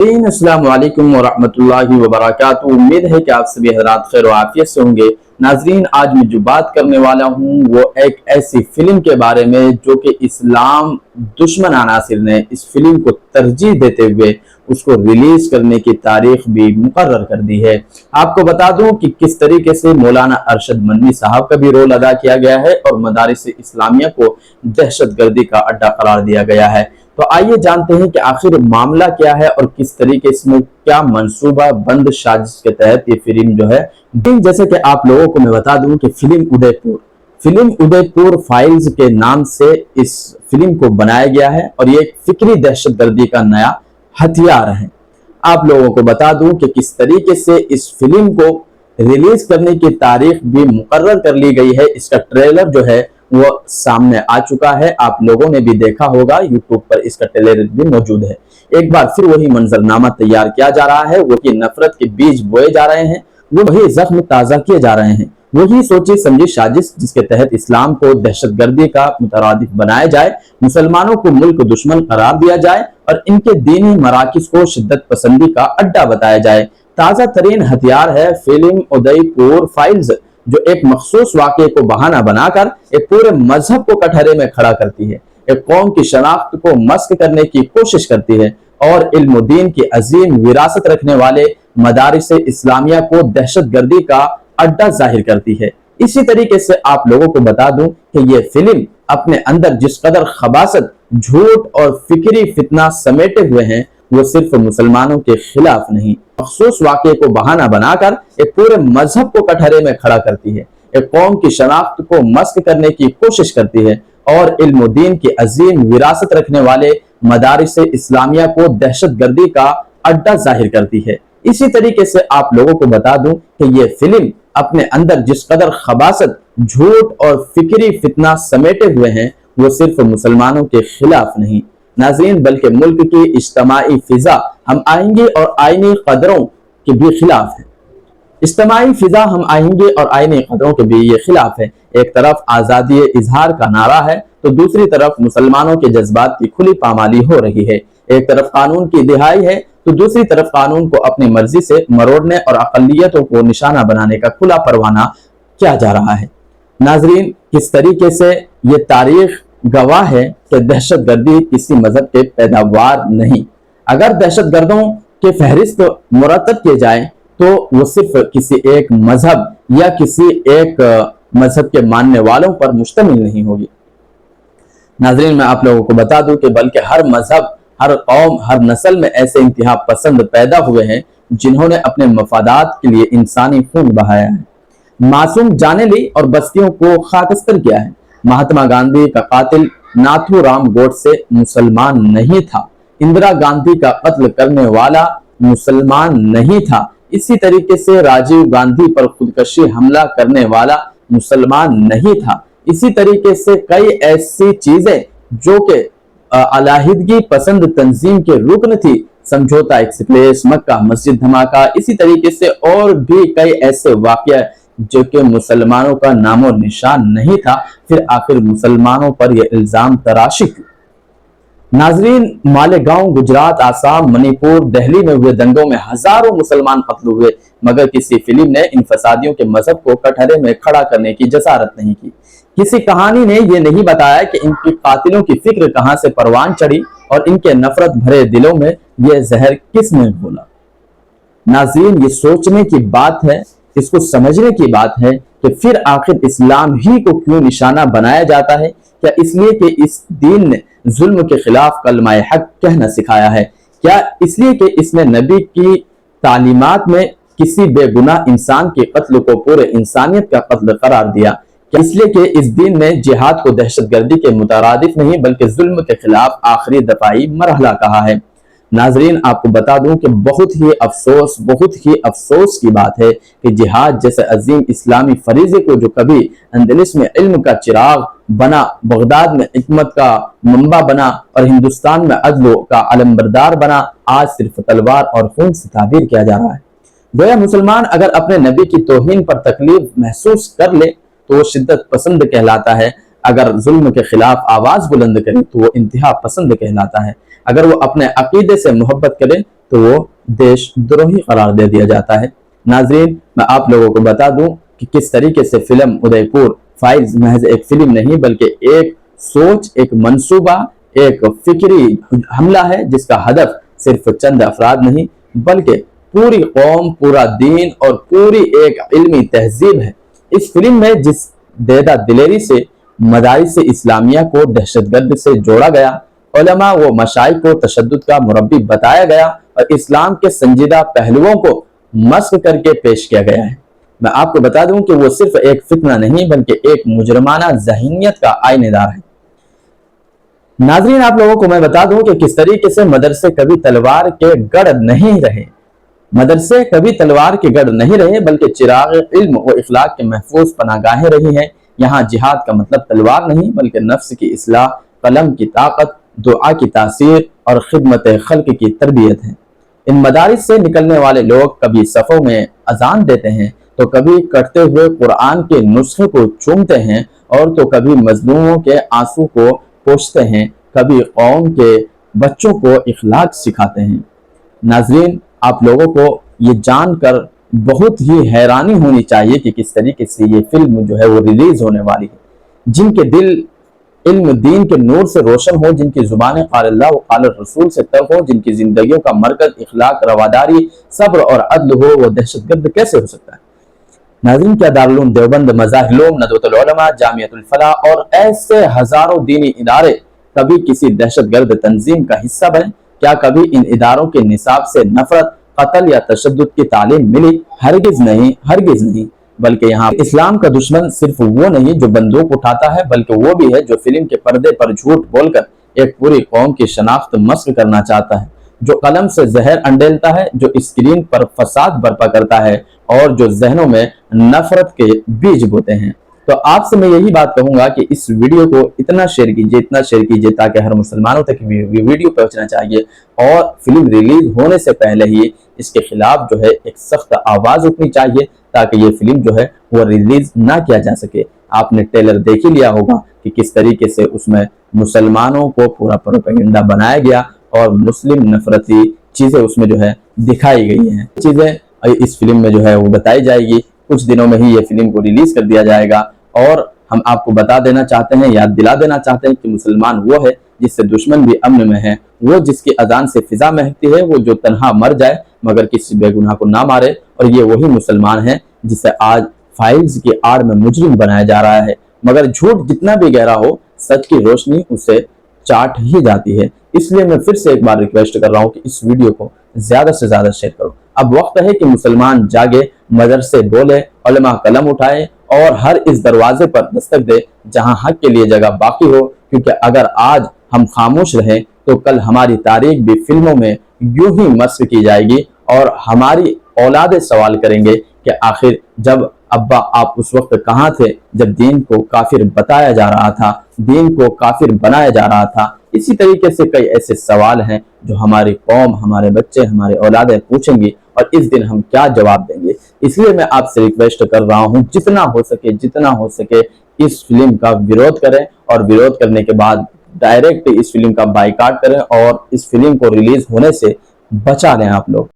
अस्सलाम वालेकुम वरहमतुल्लाहि वबरकातुहू। उम्मीद है कि आप सभी हज़रात खैर व आफियत से होंगे। नाज़रीन, आज मैं जो बात करने वाला हूँ वो एक ऐसी फिल्म के बारे में जो कि इस्लाम दुश्मन अनासिर ने इस फिल्म को तरजीह देते हुए उसको रिलीज करने की तारीख भी मुकर्रर कर दी है। आपको बता दूं कि किस तरीके से मौलाना अरशद मनवी साहब का भी रोल अदा किया गया है और मदारिस इस्लामिया को दहशतगर्दी का अड्डा करार दिया गया है। तो आइए जानते हैं कि आखिर मामला क्या है और किस तरीके से क्या मंसूबा बंद साजिश के तहत ये फिल्म जो है। जैसे कि आप लोगों को मैं बता दूं कि फिल्म उदयपुर फाइल्स के नाम से इस फिल्म को बनाया गया है और ये एक फिक्री दहशतगर्दी का नया हथियार है। आप लोगों को बता दूं कि किस तरीके से इस फिल्म को रिलीज करने की तारीख भी मुकर्रर कर ली गई है। इसका ट्रेलर जो है वो सामने आ चुका है, आप लोगों ने भी देखा होगा, यूट्यूब पर इसका ट्रेलर भी मौजूद है। एक बार फिर वही मंजरनामा तैयार किया जा रहा है, वही नफरत के बीज बोए जा रहे हैं, वही जख्म ताजा किए जा रहे हैं, वही सोची समझी साजिश जिसके तहत इस्लाम को दहशतगर्दी का मुतरादिफ बनाया जाए, मुसलमानों को मुल्क दुश्मन करार दिया जाए और इनके दीनी मराकिज को शिद्दत पसंदी का अड्डा बताया जाए। ताजा तरीन हथियार है फिल्म उदयपुर फाइल्स, जो एक मखसूस वाक़े को बहाना बनाकर एक पूरे मजहब को कटहरे में खड़ा करती है, एक कौम की शनाख्त को मस्क करने की कोशिश करती है और इल्म दीन की अजीम विरासत रखने वाले मदारिस इस्लामिया को दहशतगर्दी का अड्डा जाहिर करती है। इसी तरीके से आप लोगों को बता दूं कि ये फिल्म अपने अंदर जिस कदर खबासत, झूठ और फिक्री फितना समेटे हुए हैं, वो सिर्फ मुसलमानों के खिलाफ नहीं, मखसूस वाक़े को बहाना बनाकर एक पूरे मजहब को कटहरे में खड़ा करती है, एक कौम की शनाख्त को मस्क करने की कोशिश करती है और इल्म दीन की अजीम विरासत रखने वाले मदारिस इस्लामिया को दहशतगर्दी का अड्डा जाहिर करती है। इसी तरीके से आप लोगों को बता दूं कि ये फिल्म अपने अंदर जिस कदर खबासत, झूठ और फिक्री फितना समेटे हुए हैं, वो सिर्फ मुसलमानों के खिलाफ नहीं नाज़रीन, बल्कि मुल्क की इज्तिमाई फिजा, हम आएंगे और आईनी कदरों के भी खिलाफ है। इज्तिमाई फिजा, हम आएंगे और आईनी कदरों के भी ये खिलाफ है। एक तरफ आज़ादी इजहार का नारा है तो दूसरी तरफ मुसलमानों के जज्बात की खुली पामाली हो रही है। एक तरफ कानून की दिहाई है तो दूसरी तरफ कानून को अपनी मर्जी से मरोड़ने और अक़लियतों को निशाना बनाने का खुला परवाना किया जा रहा है। नाजरीन, किस तरीके से ये तारीख गवाह है कि दहशतगर्दी किसी मजहब के पैदावार नहीं। अगर दहशतगर्दों के फहरिस्त मुरतब किए जाए तो वो सिर्फ किसी एक मजहब या किसी एक मजहब के मानने वालों पर मुश्तमिल नहीं होगी। नाजरीन, मैं आप लोगों को बता दूं कि बल्कि हर मजहब, हर कौम, हर नस्ल में ऐसे इंतहा पसंद पैदा हुए हैं जिन्होंने अपने मफादात के लिए इंसानी खून बहाया है, मासूम जाने ली और बस्तियों को खाकस्तर किया है। महात्मा गांधी का कातिल नाथूराम गोडसे मुसलमान नहीं था, इंदिरा गांधी का कत्ल करने वाला मुसलमान नहीं था, इसी तरीके से राजीव गांधी पर खुदकशी हमला करने वाला मुसलमान नहीं था। इसी तरीके से कई ऐसी चीजें जो कि अलाहिदगी पसंद तंजीम के रुकन थी, समझौता एक्सप्रेस, मक्का मस्जिद धमाका, इसी तरीके से और भी कई ऐसे वाक़या जो कि मुसलमानों का नामो निशान नहीं था, फिर आखिर मुसलमानों पर यह इल्जाम तराशी क्यों। नाजरीन, मालेगांव, गुजरात, आसाम, मणिपुर, दिल्ली में हुए दंगों में हजारों मुसलमान कत्ल हुए, मगर किसी फिल्म ने इन फसादियों के मजहब को कटहरे में खड़ा करने की जसारत नहीं की। किसी कहानी ने यह नहीं बताया कि इनके कातिलों की फिक्र कहां से परवान चढ़ी और इनके नफरत भरे दिलों में यह जहर किसने घोला। नाज़रीन, ये सोचने की बात है, इसको समझने की बात है कि फिर आखिर इस्लाम ही को क्यों निशाना बनाया जाता है। क्या इसलिए कि इस दीन ने जुल्म के खिलाफ कलमाए हक कहना सिखाया है? क्या इसलिए कि इसने नबी की तालीमात में किसी बेगुनाह इंसान के कत्ल को पूरे इंसानियत का कत्ल करार दिया? क्या इसलिए कि इस दीन ने जिहाद को दहशतगर्दी के मुतरादिफ नहीं बल्कि जुल्म के खिलाफ आखिरी दफाई मरहला कहा है? नाजरीन, आपको बता दूं कि बहुत ही अफसोस की बात है कि जिहाद जैसे अजीम इस्लामी फरीजे को जो कभी अंदलुस में इल्म का चिराग बना, बगदाद में हिकमत का मंबा बना और हिंदुस्तान में अदल का अलमबरदार बना, आज सिर्फ तलवार और खून से ताबीर किया जा रहा है। गोया मुसलमान अगर अपने नबी की तौहीन पर तकलीफ महसूस कर ले तो वो शिद्दत पसंद कहलाता है, अगर जुल्म के खिलाफ आवाज बुलंद करे तो वो इंतहा पसंद कहलाता है, अगर वो अपने अकीदे से मोहब्बत करे तो वो देशद्रोही करार दे दिया जाता है। नाजरीन, मैं आप लोगों को बता दूं कि किस तरीके से फिल्म उदयपुर फाइल्स महज एक फिल्म नहीं बल्कि एक सोच, एक मंसूबा, एक फिक्री हमला है जिसका हदफ सिर्फ चंद अफराद नहीं बल्कि पूरी कौम, पूरा दीन और पूरी एक इल्मी तहजीब है। इस फिल्म में जिस देदा दिलेरी से मदारिस इस्लामिया को दहशतगर्द से जोड़ा गया, उलमा व मशाइख को तशद्दुद का मुरब्बी बताया गया और इस्लाम के संजीदा पहलुओं को मस्क करके पेश किया गया है। मैं आपको बता दूं कि वो सिर्फ एक फितना नहीं बल्कि एक मुजरमाना ज़हनियत का आईनेदार है। नाजरीन, आप लोगों को मैं बता दूं कि किस तरीके से मदरसे कभी तलवार के गढ़ नहीं रहे। मदरसे कभी तलवार के गढ़ नहीं रहे बल्कि चिराग इल्म व इखलाक के महफूज पनागाहें रही हैं। यहाँ जिहाद का मतलब तलवार नहीं बल्कि नफ्स की इस्लाह, कलम की ताकत, दुआ की तासीर और खिदमत खल्क की तरबियत है। इन मदारिस से निकलने वाले लोग कभी सफ़ों में अजान देते हैं तो कभी कटते हुए कुरान के नुस्खे को चूमते हैं और तो कभी मजलूमों के आंसू को पोंछते हैं, कभी कौम के बच्चों को इखलाक सिखाते हैं। नाजरीन, आप लोगों को ये जानकर बहुत ही हैरानी होनी चाहिए कि किस तरीके से ये फिल्म जो है वो रिलीज होने वाली है। जिनके दिल इल्म दीन के नूर से रोशन हो, जिनकी जुबानें क़ाल अल्लाह व क़ाल रसूल से तर हो, जिनकी जिंदगियों का मरकज इखलाक, रवादारी, सब्र और अदल हो, वो दहशतगर्द कैसे हो सकता है। नाज़रीन, क्या दारुल उलूम देवबंद, मज़ाहिर नदवतुल उलमा, जामियतुल फलाह और ऐसे हजारों दीनी इदारे कभी किसी दहशतगर्द तंजीम का हिस्सा बने? क्या कभी इन इदारों के निसाब से नफरत, कत्ल या तशद्दुद की तालीम मिली? हरगिज नहीं, हरगिज नहीं। बल्कि यहाँ इस्लाम का दुश्मन सिर्फ वो नहीं जो बंदूक उठाता है बल्कि वो भी है जो फिल्म के पर्दे पर झूठ बोलकर एक पूरी कौम की शनाख्त मस्क करना चाहता है, जो कलम से जहर अंडेलता है, जो स्क्रीन पर फसाद बर्पा करता है और जो जहनों में नफरत के बीज बोते हैं। तो आपसे मैं यही बात कहूंगा कि इस वीडियो को इतना शेयर कीजिए ताकि हर मुसलमानों तक वीडियो पहुंचना चाहिए और फिल्म रिलीज होने से पहले ही इसके खिलाफ जो है एक सख्त आवाज उठनी चाहिए ताकि ये फिल्म जो है वो रिलीज ना किया जा सके। आपने ट्रेलर देख ही लिया होगा कि किस तरीके से उसमें मुसलमानों को पूरा प्रोपेगेंडा बनाया गया और मुस्लिम नफरती चीजें उसमें जो है दिखाई गई हैं। चीजें इस फिल्म में जो है वो बताई जाएगी। कुछ दिनों में ही ये फिल्म को रिलीज कर दिया जाएगा और हम आपको बता देना चाहते हैं, याद दिला देना चाहते हैं कि मुसलमान वो है जिससे दुश्मन भी अमन में है, वो जिसकी अजान से फिजा महकती है, वो जो तन्हा मर जाए मगर किसी बेगुनाह को ना मारे। और ये वही मुसलमान है जिसे आज फाइल्स की आड़ में मुजरिम बनाया जा रहा है। मगर झूठ जितना भी गहरा हो, सच की रोशनी उसे चाट ही जाती है। इसलिए मैं फिर से एक बार रिक्वेस्ट कर रहा हूँ कि इस वीडियो को ज्यादा से ज्यादा शेयर करो। अब वक्त है कि मुसलमान जागे, मदरसे बोले, उलमा कलम उठाए और हर इस दरवाजे पर दस्तक दे जहां हक के लिए जगह बाकी हो, क्योंकि अगर आज हम खामोश रहें तो कल हमारी तारीख भी फिल्मों में यूं ही मस्क की जाएगी और हमारी औलादे सवाल करेंगे कि आखिर जब अब्बा आप उस वक्त कहाँ थे जब दीन को काफिर बताया जा रहा था, दीन को काफिर बनाया जा रहा था। इसी तरीके से कई ऐसे सवाल हैं जो हमारी कौम, हमारे बच्चे, हमारे औलादे पूछेंगी और इस दिन हम क्या जवाब देंगे। इसलिए मैं आपसे रिक्वेस्ट कर रहा हूँ जितना हो सके इस फिल्म का विरोध करें और विरोध करने के बाद डायरेक्ट इस फिल्म का बाइकाट करें और इस फिल्म को रिलीज होने से बचा लें आप लोग।